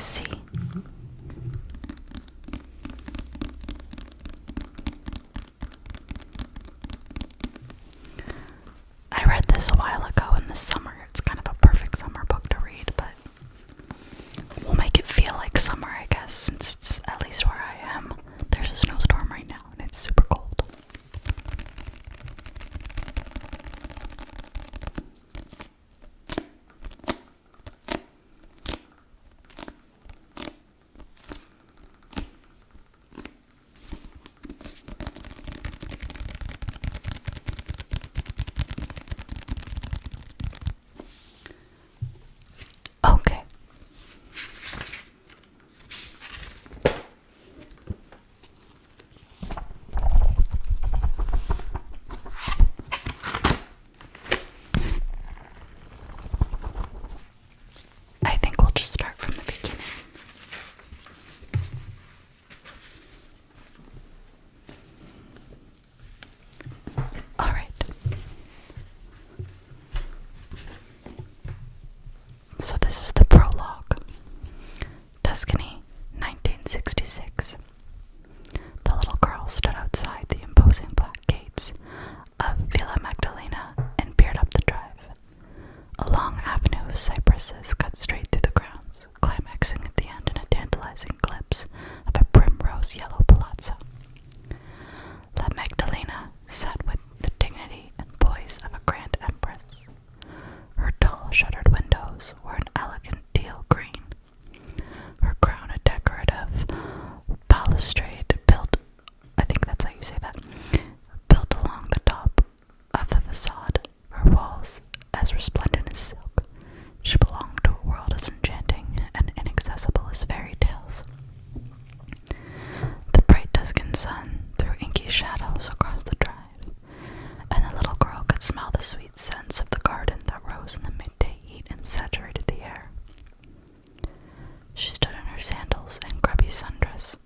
sea. I read this a while ago in the summer. It's kind of a perfect summer book to read, but we'll make it feel like summer, I guess, since it's at least where I am. There's a snowstorm right now, and it's super cold. Okay. I think we'll just start from the beginning. Alright. So this is the prologue. Tuscany, 1966. The little girl stood outside the imposing black gates of Villa Magdalena and peered up the drive. A long avenue of cypresses cut straight through the grounds, climaxing at the end in a tantalizing glimpse of a primrose yellow palazzo. La Magdalena sat with the dignity and poise of a grand empress. Her tall shuttered windows were an elegant teal green, her crown a decorative balustrade built, I think that's how you say that, built along the top of the facade, her walls as resplendent as silk. She belonged to a world as enchanting and inaccessible as fairy tales. The bright Tuscan sun threw inky shadows across the drive, and the little girl could smell the sweet scents of the garden that rose in the midday heat and saturated the air. She stood in her sandals and grubby sundress,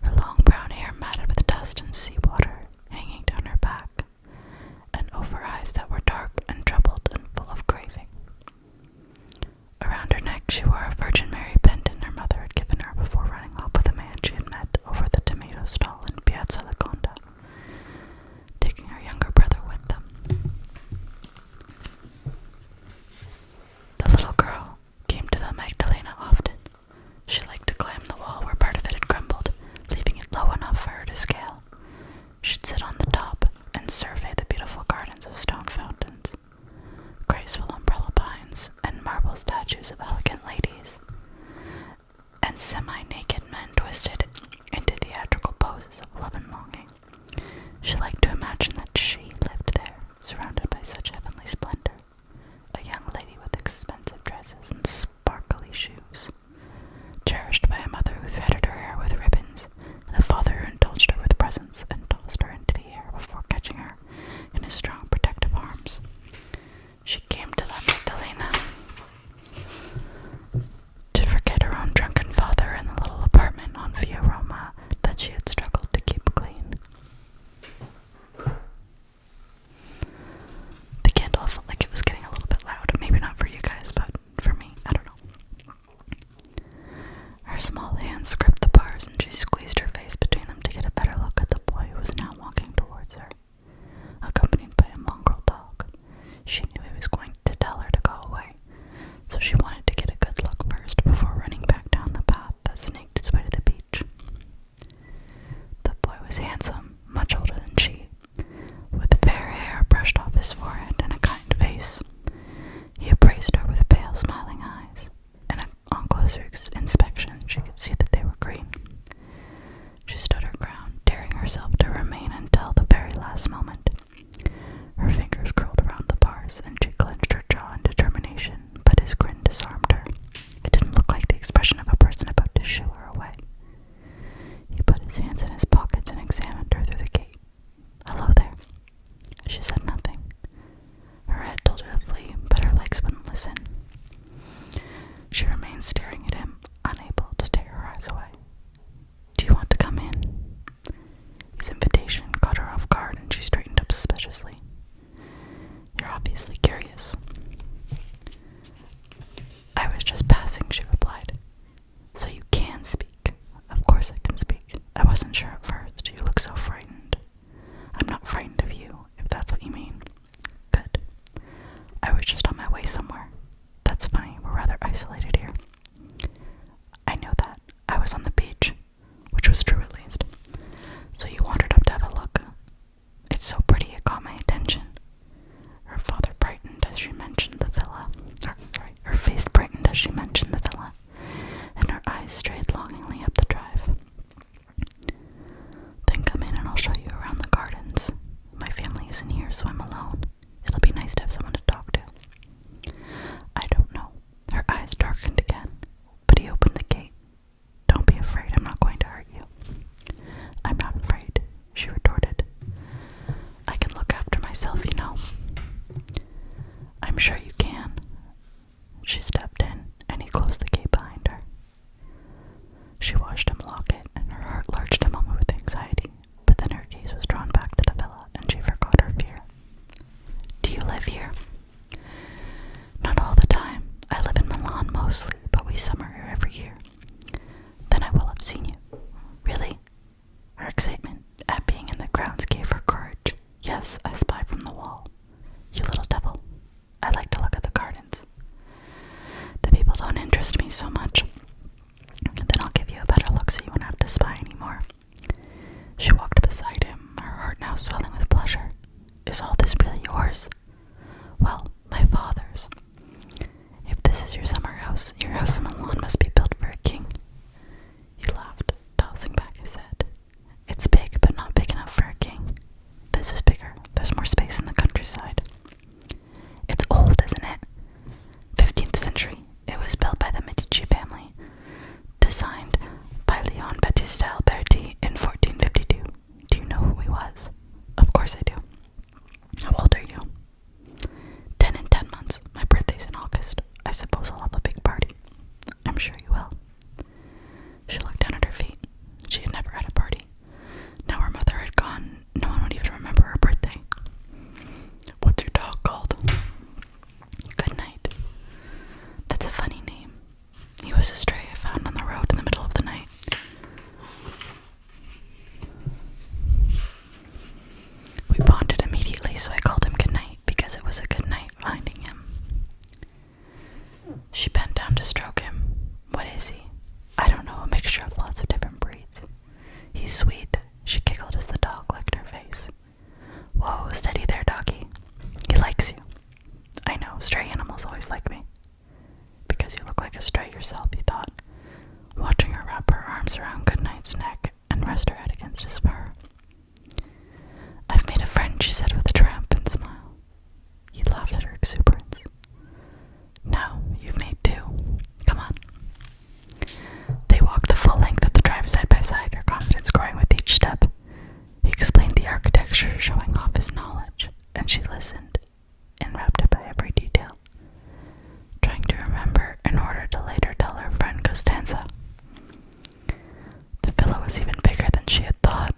her long brown hair matted with dust and seawater hanging down her back, and over eyes that were dark and troubled and full of craving. Around her neck she wore a Virgin Mary pendant her mother had given her before running off with a man she had met over the tomato stall in Piazza La Conda, taking her younger brother with them. The little girl came to the Magdalena often. She liked to climb the wall where part of it had crumbled, leaving it low enough for her to scale. She'd sit on the top and survey the beautiful gardens of stone fountains, graceful umbrella pines, and marble statues of elegant ladies, and semi-naked men twisted into theatrical poses of love and longing. She liked to imagine that she lived there, surrounded by such heavenly splendor, a young lady with expensive dresses and sparkly shoes, cherished by a mother who threaded her hair with ribbons, and a father who indulged her with presents and tossed her into the air before catching her in his strong protective arms. She came to La Magdalena to forget her own drunken father in the little apartment on Via Roma that she had struggled to keep clean. The candle felt like it was getting a little bit loud. Maybe not for you guys, but for me, I don't know. Her small hands gripped the bars and she squeezed her face between them to get a better look at the boy who was now walking towards her, accompanied by a mongrel dog. She knew he was going to tell her to go away, so she wanted to get a good look first before running back down the path that snaked its way to the beach. The boy was handsome, much older than she, with fair hair brushed off his forehead and a kind face. He appraised her with pale, smiling eyes, and on closer inspection she could see that they were green. eyes strayed longingly up the drive. Then come in and I'll show you around the gardens. My family isn't here, so I'm alone. It'll be nice to have someone to talk to. I don't know. Her eyes darkened again, but he opened the gate. Don't be afraid, I'm not going to hurt you. I'm not afraid, she retorted. I can look after myself, you know. I'm sure you can. She stepped in, and he closed the gate behind her. She watched him lock it, and her heart lurched a moment with anxiety, but then her gaze was drawn back to the villa, and she forgot her fear. Do you live here? Not all the time. I live in Milan mostly, but we summer here every year. Then I will have seen you. Really? Her excitement at being in the grounds gave her courage. Yes, I spy from the wall. You little devil. I like to look at the gardens. The people don't interest me so much. Then I'll give you a better look so you won't have to spy anymore. She walked beside him, her heart now swelling with pleasure. Is all this really yours? Well, my father's. If this is your summer house, your house in Milan must be built for a king. He laughed, tossing back his head. It's big, but not big enough for a king. This is bigger. There's more space in the countryside. It's old, isn't it? 15th century. It was built by the Medici family. Designed by Leon Battista Alberti in 1452. Do you know who he was? Of course I do. How old are you? 10 and 10 months. My birthday's in August. I suppose I'll have a big party. I'm sure you will. She looked down at her feet. She had never had a party. Now her mother had gone. No one would even remember her birthday. What's your dog called? Good night. That's a funny name. He was a stray I found on the road in the middle of the night. We bonded immediately, so I called him Goodnight because it was a good night finding him. She bent down to stroke him. What is he? I don't know, a mixture of lots of different breeds. He's sweet. She giggled as the dog licked her face. Whoa, steady there, doggy. He likes you. I know, stray animals always like me. Because you look like a stray yourself, he thought, watching her wrap her arms around Goodnight's neck and rest her head against his fur. I've made a friend, she said with a triumphant smile. He laughed at her exuberance. Now, you've made two. Come on. They walked the full length of the drive side by side, her confidence growing with each step. He explained the architecture, showing off his knowledge, and she listened, enraptured by every detail, trying to remember in order to later tell her friend Costanza. The villa was even bigger than she had thought.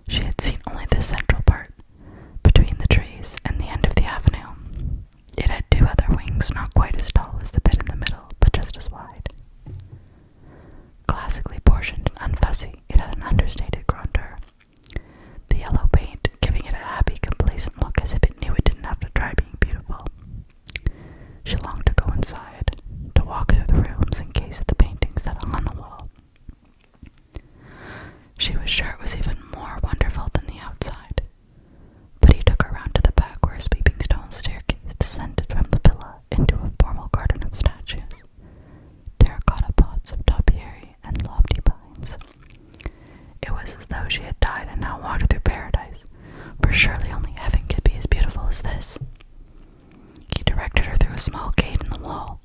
She had seen only the central part, between the trees and the end of the avenue. It had two other wings, not quite as tall as the bit in the middle, but just as wide. Classically portioned and unfussy, it had an understated grandeur. The yellow paint giving it a happy, complacent look as if it knew it didn't have to try being beautiful. She longed to go inside, to walk through the rooms and gaze at the paintings that hung on the wall. She was sure it was even more wonderful than the outside, but he took her round to the back where a sweeping stone staircase descended from the villa into a formal garden of statues, terracotta pots of topiary and lofty pines. It was as though she had died and now walked through paradise, for surely only heaven could be as beautiful as this. He directed her through a small gate in the wall,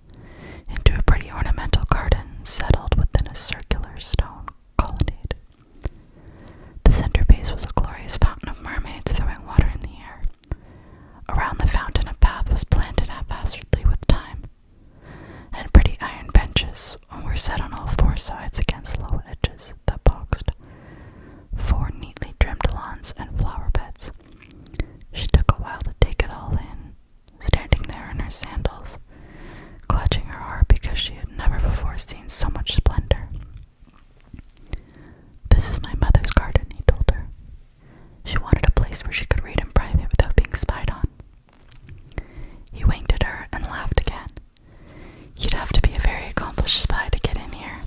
into a pretty ornamental garden settled within a circular stone colonnade. The centerpiece was a glorious fountain of mermaids throwing water in the air. Around the fountain a path was planted haphazardly with thyme, and pretty iron benches were set on all four sides against low edges that boxed four neatly trimmed lawns and flower beds. She took a while to take it all in, standing there in her sandals, clutching her heart because she had never before seen so much splendor. This is my mother's garden, he told her. She wanted a place where she could read in private without being spied on. He winked at her and laughed again. You'd have to be a very accomplished spy to get in here.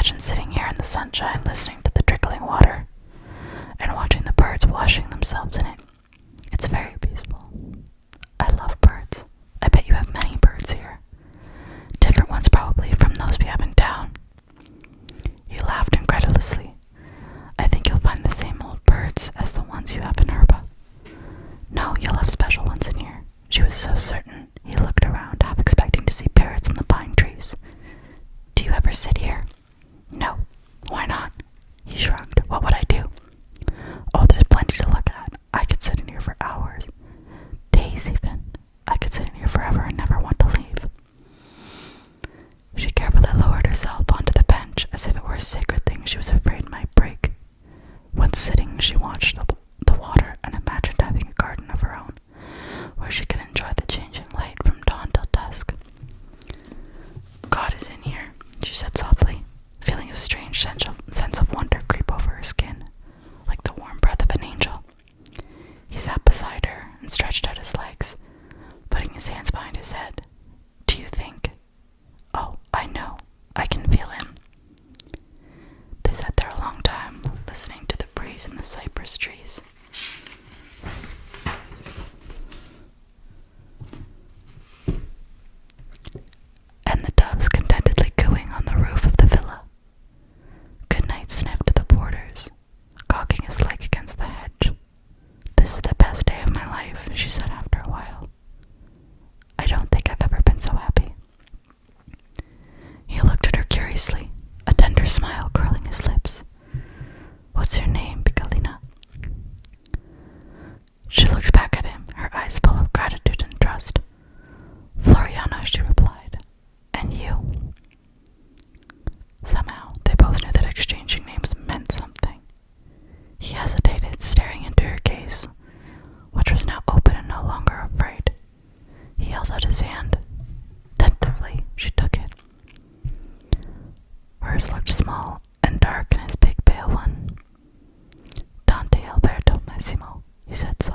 imagine sitting here in the sunshine listening to the trickling water and watching the birds washing themselves in it. It's very peaceful. I love birds. I bet you have many birds here. Different ones probably from those we have in town. You laughed incredulously. I think you'll find the same old birds as the ones you have in Herba. No, you'll have special ones in here. She was so certain. He looked around, half expecting to see parrots in the pine trees. Do you ever sit here? No. Why not? He shrugged. What would I do? Oh, there's plenty to look at. I could sit in here for hours. Days even. I could sit in here forever and never want to leave. She carefully lowered herself onto the bench as if it were a sacred thing she was afraid might break. Once sitting, she watched the water and imagined having a garden of her own, where she could enjoy the changing light from dawn till dusk. God is in here, she said softly, feeling a strange sense of wonder creep over her skin, like the warm breath of an angel. He sat beside her and stretched out his legs, putting his hands behind his head. Do you think? Oh, I know. I can feel him. They sat there a long time, listening to the breeze in the cypress trees. And the doves contentedly cooing on the roof of the villa. Goodnight sniffed at the borders, cocking his leg against the hedge. This is the best day of my life, she said after a while. I don't think I've ever been so happy. He looked at her curiously, a tender smile curling his lips. What's your name, Piccolina? She looked back at him, her eyes full of gratitude and trust. Floriana, she replied. And you? Somehow, they both knew that exchanging names meant something. He hesitated, staring into her gaze, which was now open and no longer afraid. He held out his hand. Tentatively, she took it. Hers looked small and dark in his big pale one. Dante Alberto Massimo, he said softly.